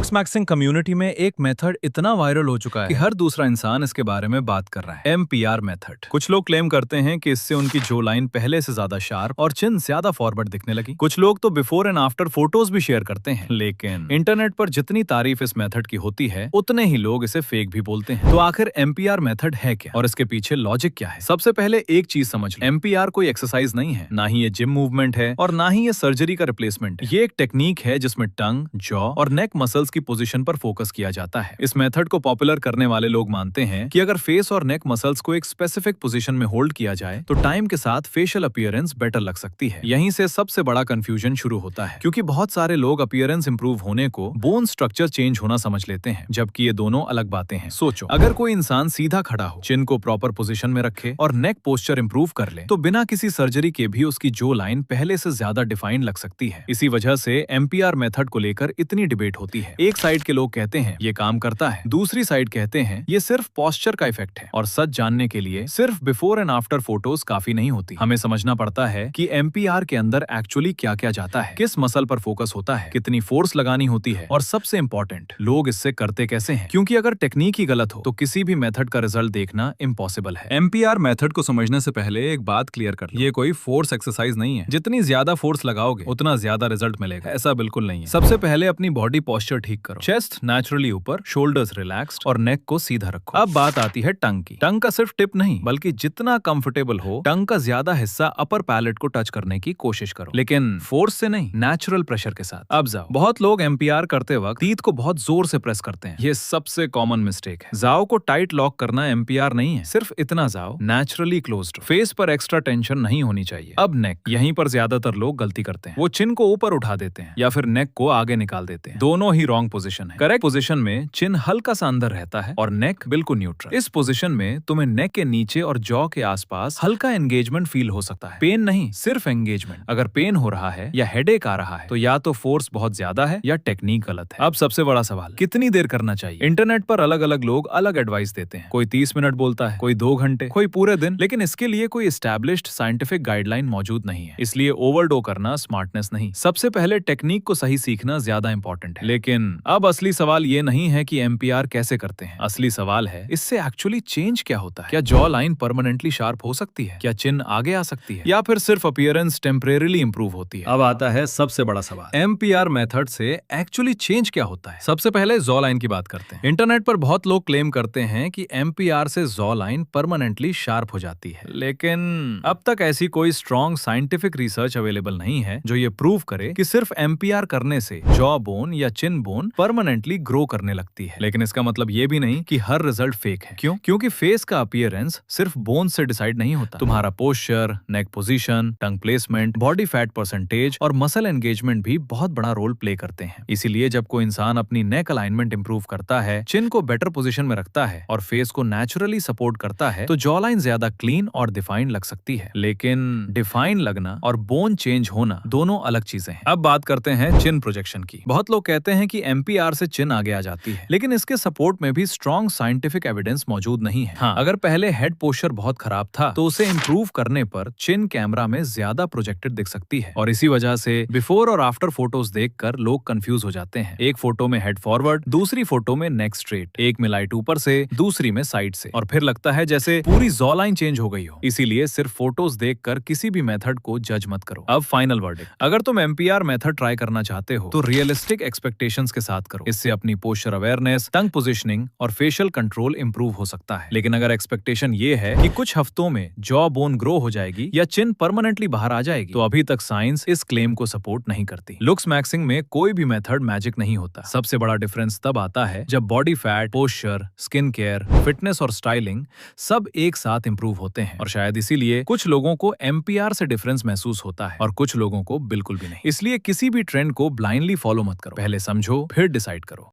Looks maxing community में एक method इतना वायरल हो चुका है कि हर दूसरा इंसान इसके बारे में बात कर रहा है। MPR method. कुछ लोग क्लेम करते हैं कि इससे उनकी जो लाइन पहले से ज्यादा शार्प और चिन ज्यादा फॉरवर्ड दिखने लगी। कुछ लोग तो बिफोर एंड आफ्टर फोटोज भी शेयर करते हैं, लेकिन इंटरनेट पर जितनी तारीफ इस मेथड की होती है उतने ही लोग इसे फेक भी बोलते हैं। तो आखिर MPR मेथड है क्या और इसके पीछे लॉजिक क्या है? सबसे पहले एक चीज समझ लो, MPR कोई एक्सरसाइज नहीं है, ना ही ये जिम मूवमेंट है और ना ही ये सर्जरी का रिप्लेसमेंट। ये एक टेक्निक है जिसमें टंग, जॉ और नेक मसल्स की पोजीशन पर फोकस किया जाता है। इस मेथड को पॉपुलर करने वाले लोग मानते हैं कि अगर फेस और नेक मसल्स को एक स्पेसिफिक पोजीशन में होल्ड किया जाए तो टाइम के साथ फेशियल अपीयरेंस बेटर लग सकती है। यहीं से सबसे बड़ा कंफ्यूजन शुरू होता है, क्योंकि बहुत सारे लोग अपीयरेंस इंप्रूव होने को बोन स्ट्रक्चर चेंज होना समझ लेते हैं, जबकि ये दोनों अलग बातें हैं। सोचो, अगर कोई इंसान सीधा खड़ा हो, चिन को प्रॉपर पोजीशन में रखे और नेक पोस्चर इंप्रूव कर ले, तो बिना किसी सर्जरी के भी उसकी जो लाइन पहले से ज्यादा डिफाइंड लग सकती है। इसी वजह से MPR मेथड को लेकर इतनी डिबेट होती है। एक साइड के लोग कहते हैं ये काम करता है, दूसरी साइड कहते हैं ये सिर्फ पोस्चर का इफेक्ट है। और सच जानने के लिए सिर्फ बिफोर एंड आफ्टर फोटोज काफी नहीं होती, हमें समझना पड़ता है कि MPR के अंदर एक्चुअली क्या क्या जाता है, किस मसल पर फोकस होता है, कितनी फोर्स लगानी होती है और सबसे इंपॉर्टेंट, लोग इससे करते कैसे हैं। क्योंकि अगर टेक्निक ही गलत हो तो किसी भी मेथड का रिजल्ट देखना इम्पॉसिबल है। MPR मेथड को समझने से पहले एक बात क्लियर कर लो, ये कोई फोर्स एक्सरसाइज नहीं है। जितनी ज्यादा फोर्स लगाओगे उतना ज्यादा रिजल्ट मिलेगा, ऐसा बिल्कुल नहीं है। सबसे पहले अपनी बॉडी पोस्चर ठीक करो, चेस्ट नेचुरली ऊपर, शोल्डर्स रिलैक्स्ड और नेक को सीधा रखो। अब बात आती है टंग की। टंग का सिर्फ टिप नहीं, बल्कि जितना कंफर्टेबल हो टंग का ज्यादा हिस्सा अपर पैलेट को टच करने की कोशिश करो, लेकिन फोर्स से नहीं, नेचुरल प्रेशर के साथ। अब जाओ, बहुत लोग MPR करते वक्त टीथ को बहुत जोर से प्रेस करते हैं, ये सबसे कॉमन मिस्टेक है। जाओ को टाइट लॉक करना MPR नहीं है, सिर्फ इतना जाओ नेचुरली क्लोज्ड, फेस पर एक्स्ट्रा टेंशन नहीं होनी चाहिए। अब नेक, यहीं पर ज्यादातर लोग गलती करते हैं, वो चिन को ऊपर उठा देते हैं या फिर नेक को आगे निकाल देते हैं। दोनों ही रॉन्ग पोजीशन है। करेक्ट पोजीशन में चिन हल्का सा अंदर रहता है और नेक बिल्कुल न्यूट्रल। इस पोजीशन में तुम्हें नेक के नीचे और जॉ के आसपास हल्का एंगेजमेंट फील हो सकता है, पेन नहीं, सिर्फ एंगेजमेंट। अगर पेन हो रहा है या हेडेक आ रहा है तो या तो फोर्स बहुत ज्यादा है या टेक्निक गलत है। अब सबसे बड़ा सवाल, कितनी देर करना चाहिए? इंटरनेट पर अलग अलग लोग अलग एडवाइस देते हैं, कोई 30 मिनट बोलता है, कोई 2 घंटे, कोई पूरे दिन, लेकिन इसके लिए कोई एस्टैब्लिश्ड साइंटिफिक गाइडलाइन मौजूद नहीं है। इसलिए ओवरडो करना स्मार्टनेस नहीं, सबसे पहले टेक्निक को सही सीखना ज्यादा इंपॉर्टेंट है। लेकिन अब असली सवाल ये नहीं है कि MPR कैसे करते हैं, असली सवाल है इससे एक्चुअली चेंज क्या होता है। क्या जॉ लाइन परमानेंटली शार्प हो सकती है? क्या चिन आगे आ सकती है? या फिर सिर्फ अपीयरेंस टेम्परेरीली इंप्रूव होती है? अब आता है सबसे बड़ा सवाल, MPR मेथड से एक्चुअली चेंज क्या होता है? सबसे पहले जॉ लाइन की बात करते हैं। इंटरनेट पर बहुत लोग क्लेम करते हैं कि MPR से जॉ लाइन परमानेंटली शार्प हो जाती है, लेकिन अब तक ऐसी कोई स्ट्रॉन्ग साइंटिफिक रिसर्च अवेलेबल नहीं है जो ये प्रूव करे कि सिर्फ MPR करने से जॉ बोन या चिन बोन परमानेंटली ग्रो करने लगती है। लेकिन इसका मतलब ये भी नहीं कि हर रिजल्ट फेक है। क्यों? क्योंकि फेस का अपीयरेंस सिर्फ बोन से डिसाइड नहीं होता। तुम्हारा पोस्चर, नेक पोजीशन, टंग प्लेसमेंट, बॉडी फैट परसेंटेज और मसल एंगेजमेंट भी बहुत बड़ा रोल प्ले करते हैं। इसीलिए जब कोई इंसान अपनी नेक अलाइनमेंट इंप्रूव करता है, चिन को बेटर पोजीशन में रखता है और फेस को नेचुरली सपोर्ट करता है, तो जॉ लाइन ज्यादा क्लीन और डिफाइंड लग सकती है। लेकिन डिफाइन लगना और बोन चेंज होना दोनों अलग चीजें हैं। अब बात करते हैं चिन प्रोजेक्शन की। बहुत लोग कहते हैं कि MPR से चिन आगे आ जाती है, लेकिन इसके सपोर्ट में भी स्ट्रॉन्ग साइंटिफिक एविडेंस मौजूद नहीं है। हाँ, अगर पहले हेड पोस्चर बहुत खराब था तो उसे इंप्रूव करने पर चिन कैमरा में ज्यादा प्रोजेक्टेड दिख सकती है, और इसी वजह से बिफोर और आफ्टर फोटोज देखकर लोग कंफ्यूज हो जाते हैं। एक फोटो में हेड फॉरवर्ड, दूसरी फोटो में नेक स्ट्रेट, एक में लाइट ऊपर से, दूसरी में साइड से, और फिर लगता है जैसे पूरी जॉ लाइन चेंज हो गई हो। इसीलिए सिर्फ फोटोज देखकर किसी भी मेथड को जज मत करो। अब फाइनल वर्डिक्ट, अगर तुम MPR मेथड ट्राई करना चाहते हो तो रियलिस्टिक एक्सपेक्टेशंस के साथ करो। इससे अपनी पोस्चर अवेयरनेस, टंग पोजीशनिंग और फेशियल कंट्रोल इंप्रूव हो सकता है। लेकिन अगर एक्सपेक्टेशन ये है कि कुछ हफ्तों में जॉ बोन ग्रो हो जाएगी या चिन परमानेंटली बाहर आ जाएगी, तो अभी तक साइंस इस क्लेम को सपोर्ट नहीं करती। लुक्स मैक्सिंग में कोई भी मेथड मैजिक नहीं होता। सबसे बड़ा डिफरेंस तब आता है जब body fat, posture, skin care, fitness और स्टाइलिंग सब एक साथ इंप्रूव होते हैं। और शायद इसीलिए कुछ लोगों को MPR से डिफरेंस महसूस होता है और कुछ लोगों को बिल्कुल भी नहीं। इसलिए किसी भी ट्रेंड को ब्लाइंडली फॉलो मत करो, पहले समझो फिर डिसाइड करो।